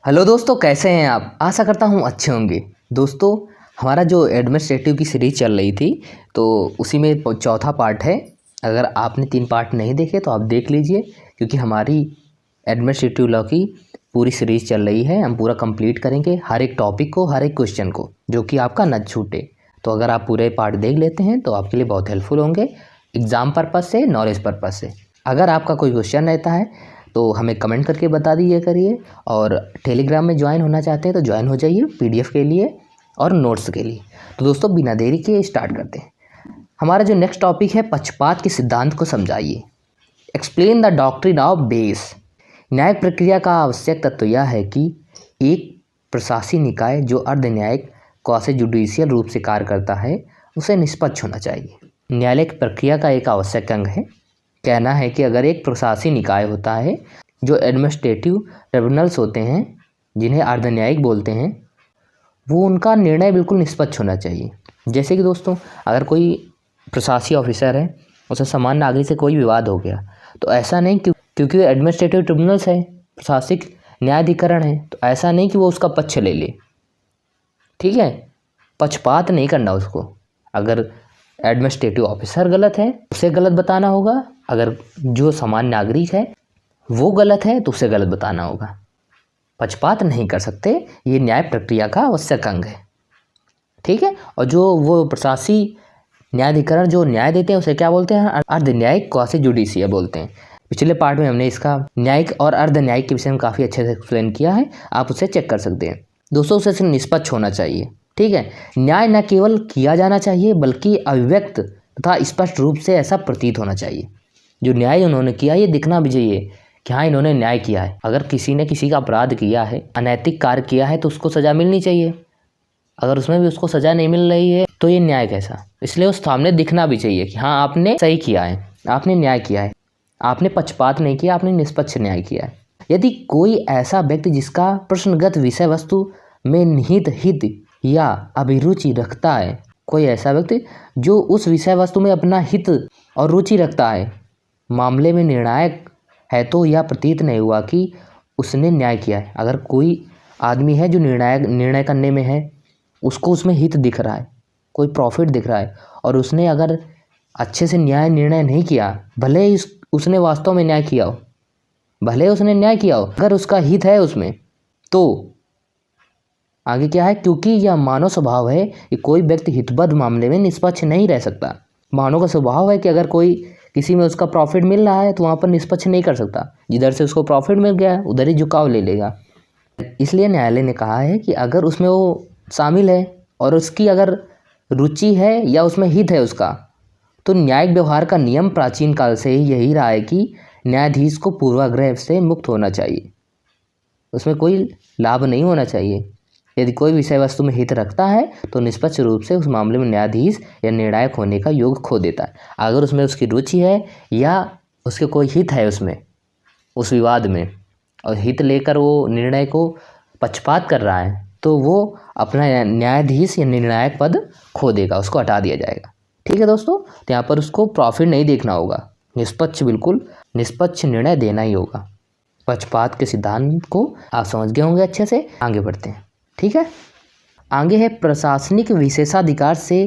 Hello दोस्तों, कैसे हैं आप। आशा करता हूँ अच्छे होंगे। दोस्तों, हमारा जो एडमिनिस्ट्रेटिव की सीरीज़ चल रही थी तो उसी में चौथा पार्ट है। अगर आपने 3 पार्ट नहीं देखे तो आप देख लीजिए, क्योंकि हमारी एडमिनिस्ट्रेटिव लॉ की पूरी सीरीज़ चल रही है। हम पूरा कंप्लीट करेंगे हर एक टॉपिक को, हर एक क्वेश्चन को, जो कि आपका न छूटे। तो अगर आप पूरे पार्ट देख लेते हैं तो आपके लिए बहुत हेल्पफुल होंगे, एग्ज़ाम पर्पज़ से, नॉलेज पर्पज़ से। अगर आपका कोई क्वेश्चन रहता है तो हमें कमेंट करके बता दीजिए करिए। और टेलीग्राम में ज्वाइन होना चाहते हैं तो ज्वाइन हो जाइए पीडीएफ के लिए और नोट्स के लिए। तो दोस्तों, बिना देरी के स्टार्ट करते हैं। हमारा जो नेक्स्ट टॉपिक है, पक्षपात के सिद्धांत को समझाइए। Explain the doctrine of base. न्यायिक प्रक्रिया का आवश्यक तत्व यह है कि एक प्रशासनिक निकाय जो अर्ध न्यायिक क्वासी जुडिशियल रूप से कार्य करता है उसे निष्पक्ष होना चाहिए। न्यायालय की प्रक्रिया का एक आवश्यक अंग है। कहना है कि अगर एक प्रशासनिक निकाय होता है, जो एडमिनिस्ट्रेटिव ट्रिब्यूनल्स होते हैं जिन्हें अर्ध न्यायिक बोलते हैं, वो उनका निर्णय बिल्कुल निष्पक्ष होना चाहिए। जैसे कि दोस्तों, अगर कोई प्रशासनिक ऑफिसर है, उसे सामान्य नागरिक से कोई विवाद हो गया, तो ऐसा नहीं क्योंकि एडमिनिस्ट्रेटिव ट्रिब्यूनल्स है, प्रशासनिक न्यायाधिकरण है, तो ऐसा नहीं कि वो उसका पक्ष ले ले। ठीक है, पक्षपात नहीं करना उसको। अगर एडमिनिस्ट्रेटिव ऑफिसर गलत है, उसे गलत बताना होगा। अगर जो सामान्य नागरिक है वो गलत है तो उसे गलत बताना होगा। पक्षपात नहीं कर सकते, ये न्याय प्रक्रिया का आवश्यक अंग है। ठीक है। और जो वो प्रशासनिक न्यायाधिकरण जो न्याय देते हैं उसे क्या बोलते हैं? अर्ध न्यायिक क्वासी जुडिशियल बोलते हैं। पिछले पार्ट में हमने इसका न्यायिक और अर्ध न्यायिक के विषय में काफ़ी अच्छे से एक्सप्लेन किया है, आप उसे चेक कर सकते हैं। दोस्तों, उसे निष्पक्ष होना चाहिए। ठीक है। न्याय न केवल किया जाना चाहिए बल्कि अभिव्यक्त तथा स्पष्ट रूप से ऐसा प्रतीत होना चाहिए। जो न्याय उन्होंने किया ये दिखना भी चाहिए कि हाँ, इन्होंने न्याय किया है। अगर किसी ने किसी का अपराध किया है, अनैतिक कार्य किया है, तो उसको सज़ा मिलनी चाहिए। अगर उसमें भी उसको सज़ा नहीं मिल रही है तो ये न्याय कैसा? इसलिए उस सामने दिखना भी चाहिए कि हाँ, आपने सही किया है, आपने न्याय किया है, आपने पक्षपात नहीं किया, आपने निष्पक्ष न्याय किया है। यदि कोई ऐसा व्यक्ति जिसका प्रश्नगत विषय वस्तु में निहित हित या अभिरुचि रखता है, कोई ऐसा व्यक्ति जो उस विषय वस्तु में अपना हित और रुचि रखता है, मामले में निर्णायक है, तो यह प्रतीत नहीं हुआ कि उसने न्याय किया है। अगर कोई आदमी है जो निर्णय करने में है, उसको उसमें हित दिख रहा है, कोई प्रॉफिट दिख रहा है, और उसने अगर अच्छे से निर्णय नहीं किया, भले ही उसने वास्तव में न्याय किया हो, भले उसने न्याय किया हो, अगर उसका हित है उसमें, तो आगे क्या है? क्योंकि यह मानव स्वभाव है कि कोई व्यक्ति हितबद्ध मामले में निष्पक्ष नहीं रह सकता। मानव का स्वभाव है कि अगर कोई किसी में उसका प्रॉफिट मिल रहा है तो वहाँ पर निष्पक्ष नहीं कर सकता। जिधर से उसको प्रॉफिट मिल गया उधर ही झुकाव ले लेगा। इसलिए न्यायालय ने कहा है कि अगर उसमें वो शामिल है और उसकी अगर रुचि है या उसमें हित है उसका, तो न्यायिक व्यवहार का नियम प्राचीन काल से ही यही रहा है कि न्यायाधीश को पूर्वाग्रह से मुक्त होना चाहिए, उसमें कोई लाभ नहीं होना चाहिए। यदि कोई विषय वस्तु में हित रखता है तो निष्पक्ष रूप से उस मामले में न्यायाधीश या निर्णायक होने का योग खो देता है। अगर उसमें उसकी रुचि है या उसके कोई हित है उसमें, उस विवाद में, और हित लेकर वो निर्णय को पक्षपात कर रहा है, तो वो अपना न्यायाधीश या निर्णायक पद खो देगा, उसको हटा दिया जाएगा। ठीक है दोस्तों, तो यहाँ पर उसको प्रॉफिट नहीं देखना होगा, निष्पक्ष, बिल्कुल निष्पक्ष निर्णय देना ही होगा। पक्षपात के सिद्धांत को आप समझ गए होंगे अच्छे से। आगे बढ़ते हैं। ठीक है। आगे है प्रशासनिक विशेषाधिकार से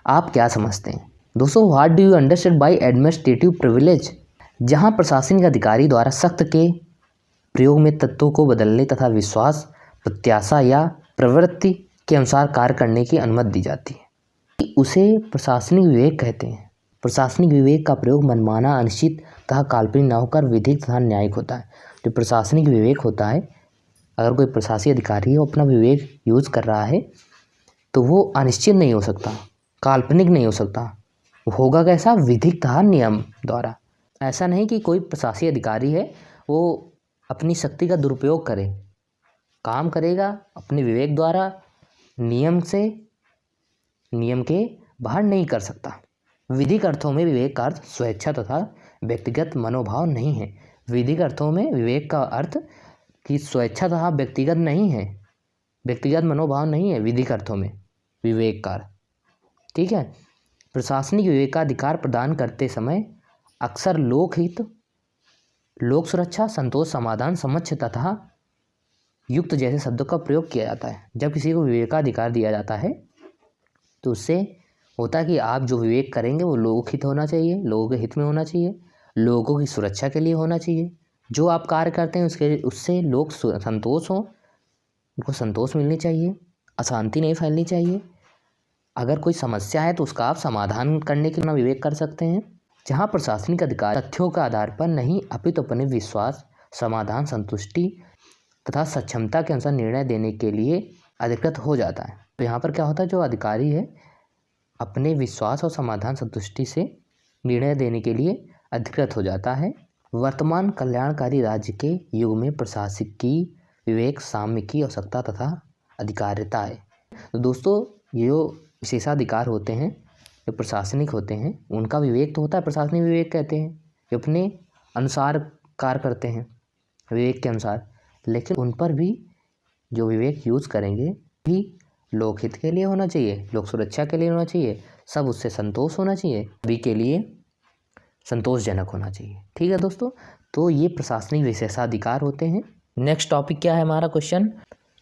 आप क्या समझते हैं? दोस्तों, what do you understand by administrative privilege? जहां प्रशासनिक अधिकारी द्वारा सख्त के प्रयोग में तत्वों को बदलने तथा विश्वास, प्रत्याशा या प्रवृत्ति के अनुसार कार्य करने की अनुमति दी जाती है, उसे प्रशासनिक विवेक कहते हैं। प्रशासनिक विवेक का प्रयोग मनमाना, अनिश्चित तथा काल्पनिक न होकर विधिक तथा न्यायिक होता है। जो प्रशासनिक विवेक होता है, अगर कोई प्रशासनिक अधिकारी वो अपना विवेक यूज़ कर रहा है तो वो अनिश्चित नहीं हो सकता, काल्पनिक नहीं हो सकता। होगा कैसा? विधिक तथा नियम द्वारा। ऐसा नहीं कि कोई प्रशासनिक अधिकारी है वो अपनी शक्ति का दुरुपयोग करे, काम करेगा अपने विवेक द्वारा, नियम से, नियम के बाहर नहीं कर सकता। विधिक अर्थों में विवेक का अर्थ स्वेच्छा तथा व्यक्तिगत मनोभाव नहीं है। विधिक अर्थों में विवेक का अर्थ कि स्वेच्छा तथा व्यक्तिगत नहीं है, व्यक्तिगत मनोभाव नहीं है विधिक अर्थों में विवेक का। ठीक है। प्रशासनिक विवेकाधिकार प्रदान करते समय अक्सर लोकहित, लोक सुरक्षा, संतोष, समाधान, समक्ष तथा युक्त जैसे शब्दों का प्रयोग किया जाता है। जब किसी को विवेकाधिकार दिया जाता है तो उससे होता है कि आप जो विवेक करेंगे वो लोक हित होना चाहिए, लोगों के हित में होना चाहिए, लोगों की सुरक्षा के लिए होना चाहिए। जो आप कार्य करते हैं उससे लोग संतोष हों, उनको संतोष मिलनी चाहिए, अशांति नहीं फैलनी चाहिए। अगर कोई समस्या है तो उसका आप समाधान करने के लिए विवेक कर सकते हैं। जहाँ प्रशासनिक अधिकार तथ्यों के आधार पर नहीं अपितु अपने विश्वास, समाधान, संतुष्टि तथा सक्षमता के अनुसार निर्णय देने के लिए अधिकृत हो जाता है। तो यहाँ पर क्या होता है, जो अधिकारी है अपने विश्वास और समाधान संतुष्टि से निर्णय देने के लिए अधिकृत हो जाता है। वर्तमान कल्याणकारी राज्य के युग में प्रशासक की विवेक, साम्य की आवश्यकता तथा अधिकारिता है। तो दोस्तों, ये जो विशेषाधिकार होते हैं, जो प्रशासनिक होते हैं, उनका विवेक तो होता है, प्रशासनिक विवेक कहते हैं, जो अपने अनुसार कार्य करते हैं विवेक के अनुसार, लेकिन उन पर भी जो विवेक यूज़ करेंगे भी लोकहित के लिए होना चाहिए, लोक सुरक्षा के लिए होना चाहिए, सब उससे संतोष होना चाहिए, सभी के लिए संतोषजनक होना चाहिए। ठीक है दोस्तों, तो ये प्रशासनिक विशेषाधिकार होते हैं। नेक्स्ट टॉपिक क्या है हमारा क्वेश्चन,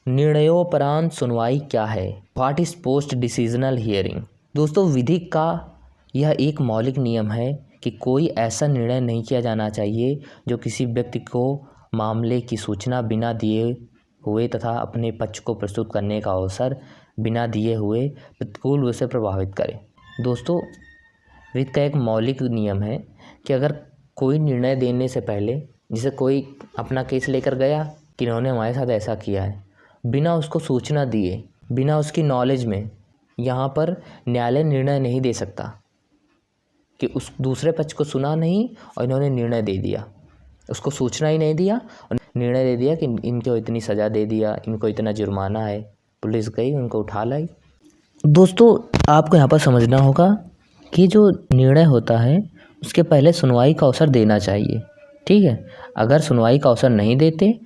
निर्णयोपरांत सुनवाई क्या है? What is post decisional hearing? दोस्तों, विधि का यह एक मौलिक नियम है कि कोई ऐसा निर्णय नहीं किया जाना चाहिए जो किसी व्यक्ति को मामले की सूचना बिना दिए हुए तथा अपने पक्ष को प्रस्तुत करने का अवसर बिना दिए हुए प्रतिकूल रूप से प्रभावित करे। दोस्तों, विधि का एक मौलिक नियम है कि अगर कोई निर्णय देने से पहले, जैसे कोई अपना केस लेकर गया कि इन्होंने हमारे साथ ऐसा किया है, बिना उसको सूचना दिए, बिना उसकी नॉलेज में, यहाँ पर न्यायालय निर्णय नहीं दे सकता कि उस दूसरे पक्ष को सुना नहीं और इन्होंने निर्णय दे दिया, उसको सूचना ही नहीं दिया और निर्णय दे दिया कि इनको इतनी सज़ा दे दिया, इनको इतना जुर्माना है, पुलिस गई उनको उठा लाई। दोस्तों, आपको यहाँ पर समझना होगा कि जो निर्णय होता है उसके पहले सुनवाई का अवसर देना चाहिए। ठीक है, अगर सुनवाई का अवसर नहीं देते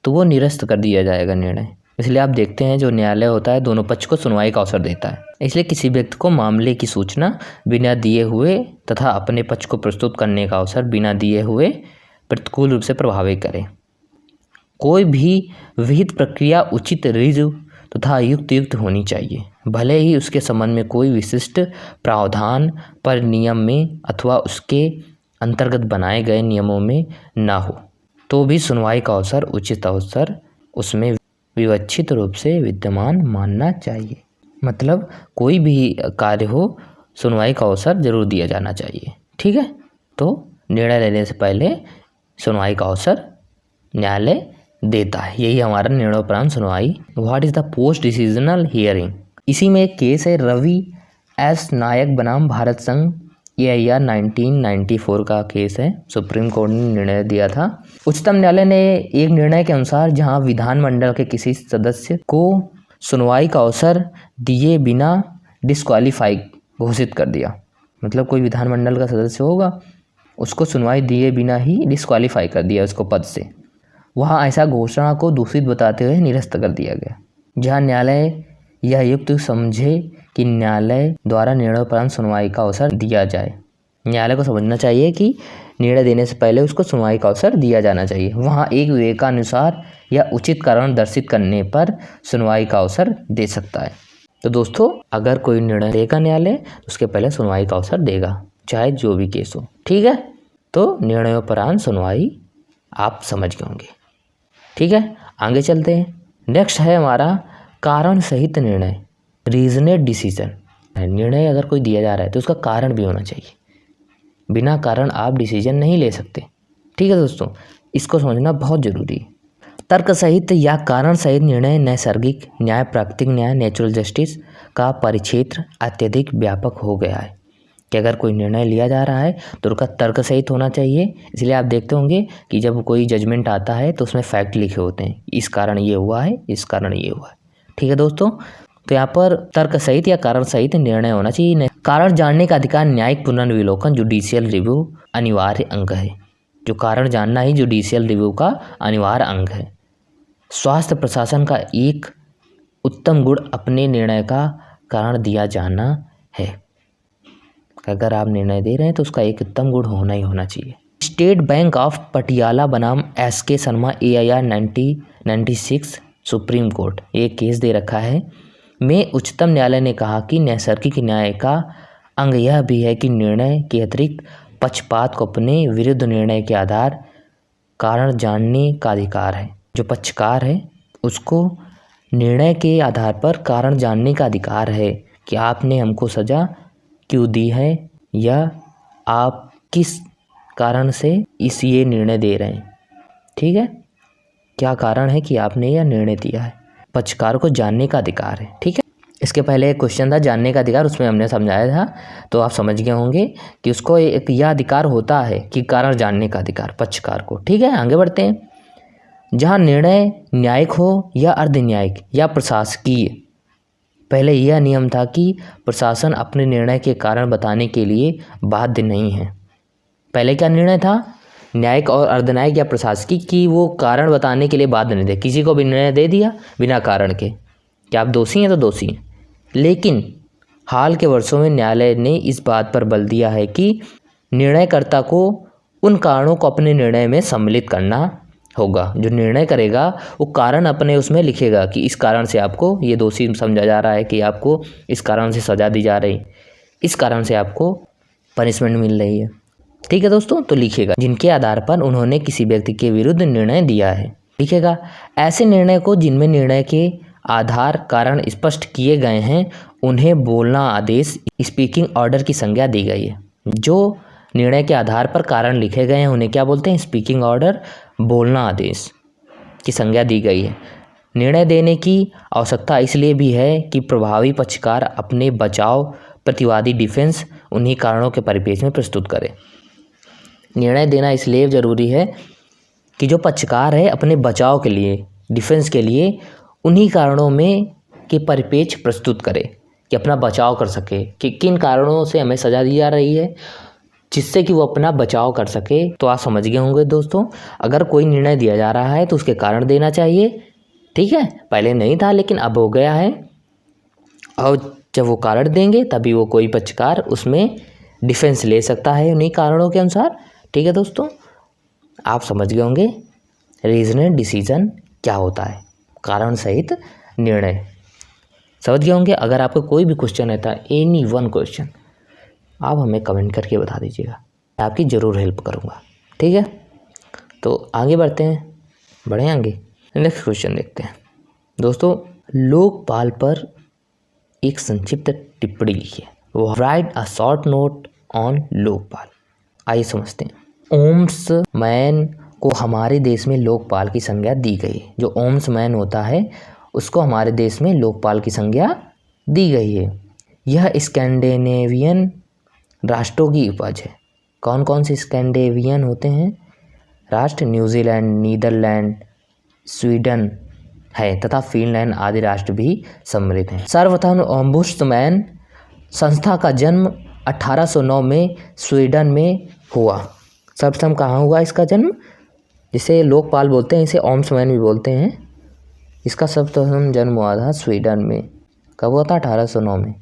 तो वो निरस्त कर दिया जाएगा निर्णय। इसलिए आप देखते हैं जो न्यायालय होता है दोनों पक्ष को सुनवाई का अवसर देता है। इसलिए किसी व्यक्ति को मामले की सूचना बिना दिए हुए तथा अपने पक्ष को प्रस्तुत करने का अवसर बिना दिए हुए प्रतिकूल रूप से प्रभावित करे। कोई भी विहित प्रक्रिया उचित, ऋजु तथा युक्त होनी चाहिए, भले ही उसके संबंध में कोई विशिष्ट प्रावधान पर नियम में अथवा उसके अंतर्गत बनाए गए नियमों में न हो, तो भी सुनवाई का अवसर उचित अवसर उसमें विवक्षित रूप से विद्यमान मानना चाहिए। मतलब कोई भी कार्य हो, सुनवाई का अवसर जरूर दिया जाना चाहिए। ठीक है, तो निर्णय लेने से पहले सुनवाई का अवसर न्यायालय देता है। यही हमारा निर्णयोपरांत सुनवाई। What is the post decisional hearing? इसी में एक केस है रवि एस नायक बनाम भारत संघ, AIR 1994 का केस है। सुप्रीम कोर्ट ने निर्णय दिया था। उच्चतम न्यायालय ने एक निर्णय के अनुसार जहां विधानमंडल के किसी सदस्य को सुनवाई का अवसर दिए बिना डिस्क्वालीफाई घोषित कर दिया। मतलब कोई विधानमंडल का सदस्य होगा, उसको सुनवाई दिए बिना ही डिस्क्वालीफाई कर दिया उसको पद से। वहाँ ऐसा घोषणा को दूषित बताते हुए निरस्त कर दिया गया। जहाँ न्यायालय यह युक्त समझे कि न्यायालय द्वारा निर्णयोपरांत सुनवाई का अवसर दिया जाए। न्यायालय को समझना चाहिए कि निर्णय देने से पहले उसको सुनवाई का अवसर दिया जाना चाहिए। वहाँ एक विवेकानुसार या उचित कारण दर्शित करने पर सुनवाई का अवसर दे सकता है। तो दोस्तों, अगर कोई निर्णय देगा न्यायालय तो उसके पहले सुनवाई का अवसर देगा, चाहे जो भी केस हो। ठीक है, तो निर्णयोपरांत सुनवाई आप समझ गए होंगे। ठीक है, आगे चलते हैं। नेक्स्ट है हमारा कारण सहित निर्णय, रीजनेड डिसीजन। निर्णय अगर कोई दिया जा रहा है तो उसका कारण भी होना चाहिए, बिना कारण आप डिसीजन नहीं ले सकते। ठीक है दोस्तों, इसको समझना बहुत जरूरी है। तर्क सहित या कारण सहित निर्णय नैसर्गिक न्याय, प्राकृतिक न्याय, नेचुरल जस्टिस का परिक्षेत्र अत्यधिक व्यापक हो गया है कि अगर कोई निर्णय लिया जा रहा है तो उसका तर्क सहित होना चाहिए। इसलिए आप देखते होंगे कि जब कोई जजमेंट आता है तो उसमें फैक्ट लिखे होते हैं, इस कारण ये हुआ है, इस कारण ये हुआ है। ठीक है दोस्तों, तो यहाँ पर तर्क सहित या कारण सहित निर्णय होना चाहिए। कारण जानने का अधिकार, न्यायिक पुनर्विलोकन, जुडिशियल रिव्यू अनिवार्य अंग है। जो कारण जानना ही जुडिशियल रिव्यू का अनिवार्य अंग है। स्वास्थ्य प्रशासन का एक उत्तम गुण अपने निर्णय का कारण दिया जाना है। अगर आप निर्णय दे रहे हैं तो उसका एक उत्तम गुण होना ही होना चाहिए। स्टेट बैंक ऑफ पटियाला बनाम SK Sharma AIR 1996 supreme court, ये केस दे रखा है। में उच्चतम न्यायालय ने कहा कि नैसर्गिक न्याय का अंग यह भी है कि निर्णय के अतिरिक्त पक्षपात को अपने विरुद्ध निर्णय के आधार कारण जानने का अधिकार है। जो पक्षकार है उसको निर्णय के आधार पर कारण जानने का अधिकार है कि आपने हमको सज़ा क्यों दी है या आप किस कारण से ये निर्णय दे रहे हैं। ठीक है, क्या कारण है कि आपने यह निर्णय दिया है। पक्षकार को जानने का अधिकार है। ठीक है, इसके पहले एक क्वेश्चन था जानने का अधिकार, उसमें हमने समझाया था, तो आप समझ गए होंगे कि उसको एक यह अधिकार होता है कि कारण जानने का अधिकार पक्षकार को। ठीक है, आगे बढ़ते हैं। जहाँ निर्णय न्यायिक हो या अर्ध न्यायिक या प्रशासकीय, पहले यह नियम था कि प्रशासन अपने निर्णय के कारण बताने के लिए बाध्य नहीं है। पहले क्या निर्णय था, न्यायिक और अर्धन्यायिक या प्रशासकीय, कि वो कारण बताने के लिए बाध्य नहीं थे। किसी को भी निर्णय दे दिया बिना कारण के कि आप दोषी हैं तो दोषी हैं। लेकिन हाल के वर्षों में न्यायालय ने इस बात पर बल दिया है कि निर्णयकर्ता को उन कारणों को अपने निर्णय में सम्मिलित करना होगा। जो निर्णय करेगा वो कारण अपने उसमें लिखेगा कि इस कारण से आपको ये दोषी समझा जा रहा है, कि आपको इस कारण से सज़ा दी जा रही, इस कारण से आपको पनिशमेंट मिल रही है। ठीक है दोस्तों, तो लिखेगा जिनके आधार पर उन्होंने किसी व्यक्ति के विरुद्ध निर्णय दिया है। लिखेगा ऐसे निर्णय को जिनमें निर्णय के आधार कारण स्पष्ट किए गए हैं उन्हें बोलना आदेश स्पीकिंग ऑर्डर की संज्ञा दी गई है। जो निर्णय के आधार पर कारण लिखे गए हैं उन्हें क्या बोलते हैं, स्पीकिंग ऑर्डर, बोलना आदेश की संज्ञा दी गई है। निर्णय देने की आवश्यकता इसलिए भी है कि प्रभावी पक्षकार अपने बचाव प्रतिवादी डिफेंस उन्हीं कारणों के परिप्रेक्ष्य में प्रस्तुत करे। निर्णय देना इसलिए ज़रूरी है कि जो पक्षकार है अपने बचाव के लिए, डिफेंस के लिए उन्हीं कारणों में के परिप्रेक्ष्य प्रस्तुत करे कि अपना बचाव कर सके कि किन कारणों से हमें सज़ा दी जा रही है, जिससे कि वो अपना बचाव कर सके। तो आप समझ गए होंगे दोस्तों, अगर कोई निर्णय दिया जा रहा है तो उसके कारण देना चाहिए। ठीक है, पहले नहीं था लेकिन अब हो गया है, और जब वो कारण देंगे तभी वो कोई पक्षकार उसमें डिफेंस ले सकता है उन्हीं कारणों के अनुसार। ठीक है दोस्तों, आप समझ गए होंगे रीजनल डिसीजन क्या होता है, कारण सहित निर्णय समझ गए होंगे। अगर आपको कोई भी क्वेश्चन रहता है, एनी वन क्वेश्चन, आप हमें कमेंट करके बता दीजिएगा, मैं आपकी ज़रूर हेल्प करूँगा। ठीक है, तो आगे बढ़ते हैं, बढ़े आगे। नेक्स्ट क्वेश्चन देखते हैं दोस्तों। लोकपाल पर एक संक्षिप्त टिप्पणी लिखिए। Right a short note on Lokpal. आइए समझते हैं। ओम्समैन को हमारे देश में लोकपाल की संज्ञा दी गई। जो ओम्समैन होता है उसको हमारे देश में लोकपाल की संज्ञा दी गई है। यह स्कैंडिनेवियन राष्ट्रों की उपज है। कौन कौन से स्कैंडिनेवियन होते हैं राष्ट्र? न्यूजीलैंड, नीदरलैंड, स्वीडन है तथा फिनलैंड आदि राष्ट्र भी सम्मिलित हैं। सर्वप्रथम ओम्बुड्समैन संस्था का जन्म 1809 में स्वीडन में हुआ। सर्वप्रथम कहाँ हुआ इसका जन्म? जिसे लोकपाल बोलते हैं, इसे ओम्समैन भी बोलते हैं। इसका सर्वप्रथम जन्म हुआ था स्वीडन में। कब हुआ था? 1809 में।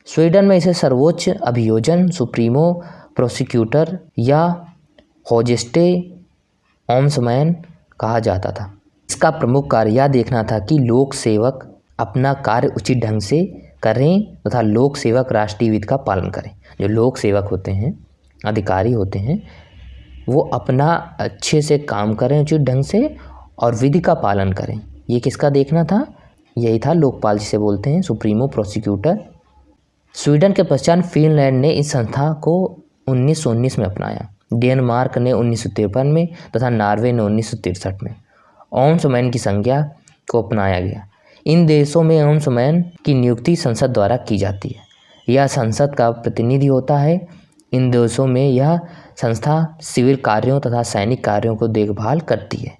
स्वीडन में इसे सर्वोच्च अभियोजन सुप्रीमो प्रोसिक्यूटर या होजेस्टे ओम्समैन कहा जाता था। इसका प्रमुख कार्य यह देखना था कि लोक सेवक अपना कार्य उचित ढंग से करें तथा लोक सेवक राष्ट्रीय विधि का पालन करें। जो लोक सेवक होते हैं, अधिकारी होते हैं, वो अपना अच्छे से काम करें उचित ढंग से और विधि का पालन करें। ये किसका देखना था? यही था लोकपाल, जिसे बोलते हैं सुप्रीमो प्रोसिक्यूटर। स्वीडन के पश्चात फिनलैंड ने इस संस्था को 1919 में अपनाया, डेनमार्क ने 1953 में तथा नॉर्वे ने 1963 में ओम्समैन की संज्ञा को अपनाया गया। इन देशों में ओम्समैन की नियुक्ति संसद द्वारा की जाती है। यह संसद का प्रतिनिधि होता है। इन देशों में यह संस्था सिविल कार्यों तथा सैनिक कार्यों को देखभाल करती है।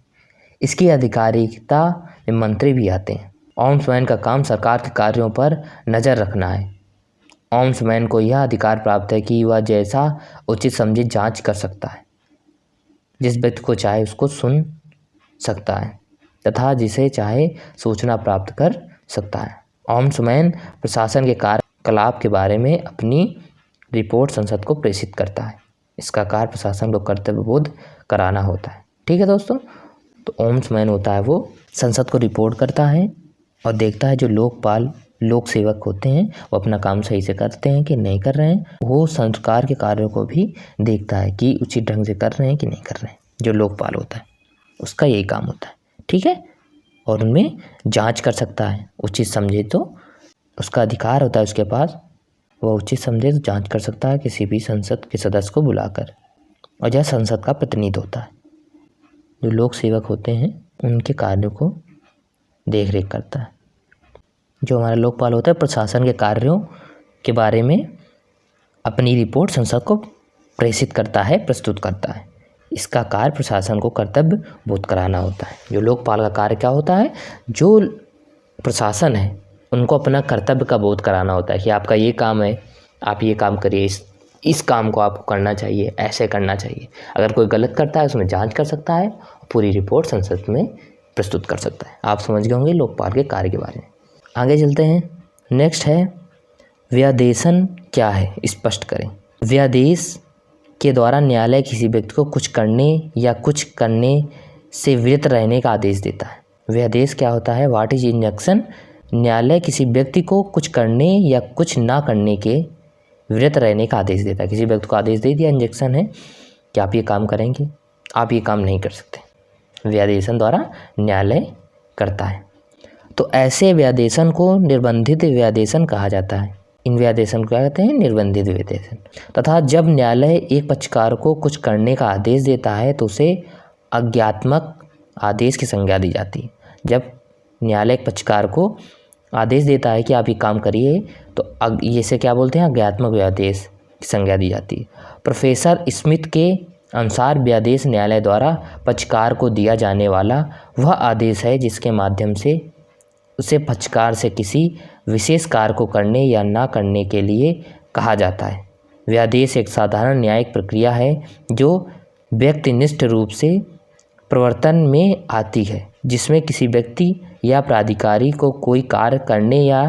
इसकी आधिकारिकता में मंत्री भी आते हैं। ओम्समैन का काम सरकार के कार्यों पर नज़र रखना है। ओम्समैन को यह अधिकार प्राप्त है कि वह जैसा उचित समझे जांच कर सकता है, जिस व्यक्ति को चाहे उसको सुन सकता है तथा जिसे चाहे सूचना प्राप्त कर सकता है। ओम्समैन प्रशासन के कार्यकलाप के बारे में अपनी रिपोर्ट संसद को प्रेषित करता है। इसका कार्य प्रशासन को कर्तव्य बोध कराना होता है। ठीक है दोस्तों, तो ओम्बड्समैन होता है वो संसद को रिपोर्ट करता है और देखता है जो लोकपाल लोक सेवक होते हैं वो अपना काम सही से करते हैं कि नहीं कर रहे हैं। वो सरकार के कार्यों को भी देखता है कि उचित ढंग से कर रहे हैं कि नहीं कर रहे हैं। जो लोकपाल होता है उसका यही काम होता है। ठीक है, और उनमें जांच कर सकता है, उचित समझे तो उसका अधिकार होता है उसके पास, वह उचित समझे तो जांच कर सकता है किसी भी संसद के सदस्य को बुलाकर। और यह संसद का प्रतिनिधि होता है, जो लोक सेवक होते हैं उनके कार्यों को देख रेख करता है। जो हमारा लोकपाल होता है प्रशासन के कार्यों के बारे में अपनी रिपोर्ट संसद को प्रेषित करता है, प्रस्तुत करता है। इसका कार्य प्रशासन को कर्तव्य बोध कराना होता है। जो लोकपाल का कार्य क्या होता है, जो प्रशासन है उनको अपना कर्तव्य का बोध कराना होता है कि आपका ये काम है, आप ये काम करिए, इस काम को आपको करना चाहिए, ऐसे करना चाहिए। अगर कोई गलत करता है उसमें जांच कर सकता है, पूरी रिपोर्ट संसद में प्रस्तुत कर सकता है। आप समझ गए होंगे लोकपाल के कार्य के बारे में। आगे चलते हैं। नेक्स्ट है व्यादेशन क्या है, स्पष्ट करें। व्यादेश के द्वारा न्यायालय किसी व्यक्ति को कुछ करने या कुछ करने से विरत रहने का आदेश देता है। व्यादेश क्या होता है, व्हाट इज इंजंक्शन। न्यायालय किसी व्यक्ति को कुछ करने या कुछ ना करने के विरत रहने का आदेश देता है। किसी व्यक्ति को आदेश दे दिया, इंजंक्शन है कि आप ये काम करेंगे, आप ये काम नहीं कर सकते। व्यादेशन द्वारा न्यायालय करता है। तो ऐसे व्यादेशन को निर्बंधित व्यादेशन कहा जाता है। इन व्यादेशन को क्या कहते हैं, निर्बंधित व्यादेशन। तथा जब न्यायालय एक पक्षकार को कुछ करने का आदेश देता है तो उसे आज्ञात्मक आदेश की संज्ञा दी जाती है। जब न्यायालय एक पक्षकार को आदेश देता है कि आप ये काम करिए तो ये से क्या बोलते हैं, आज्ञात्मक आदेश की संज्ञा दी जाती है। प्रोफेसर स्मिथ के अनुसार व्यादेश न्यायालय द्वारा पक्षकार को दिया जाने वाला वह आदेश है जिसके माध्यम से उसे पक्षकार से किसी विशेष कार्य को करने या ना करने के लिए कहा जाता है। व्यादेश एक साधारण न्यायिक प्रक्रिया है जो व्यक्तिनिष्ठ रूप से प्रवर्तन में आती है, जिसमें किसी व्यक्ति या प्राधिकारी को कोई कार्य करने या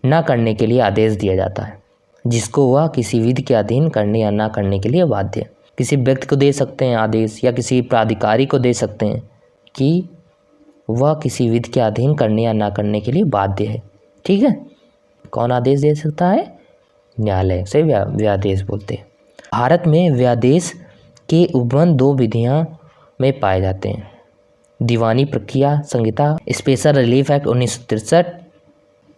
ना करने के लिए आदेश दिया जाता है, जिसको वह किसी विधि के अधीन करने या ना करने के लिए बाध्य है। किसी व्यक्ति को दे सकते हैं आदेश या किसी प्राधिकारी को दे सकते हैं कि वह किसी विधि के अधीन करने या ना करने के लिए बाध्य है। ठीक है, कौन आदेश दे सकता है, न्यायालय से व्यादेश बोलते हैं। भारत में व्यादेश के उपबंध दो विधियां में पाए जाते हैं। दीवानी प्रक्रिया संहिता स्पेशल रिलीफ एक्ट 1963।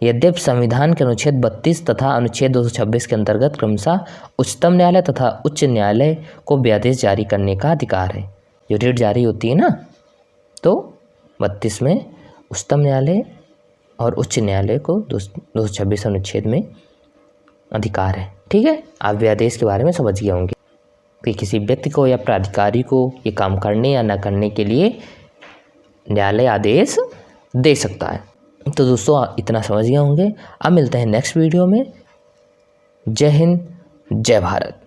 यद्यपि संविधान के अनुच्छेद 32 तथा अनुच्छेद 226 के अंतर्गत क्रमशः उच्चतम न्यायालय तथा उच्च न्यायालय को व्यादेश जारी करने का अधिकार है। जो रेट जारी होती है ना, तो 32 में उच्चतम न्यायालय और उच्च न्यायालय को 226 अनुच्छेद में अधिकार है। ठीक है, आप व्यादेश के बारे में समझ गए होंगे कि किसी व्यक्ति को या प्राधिकारी को ये काम करने या ना करने के लिए न्यायालय आदेश दे सकता है। तो दोस्तों इतना समझ गए होंगे। अब मिलते हैं नेक्स्ट वीडियो में। जय हिंद, जय भारत।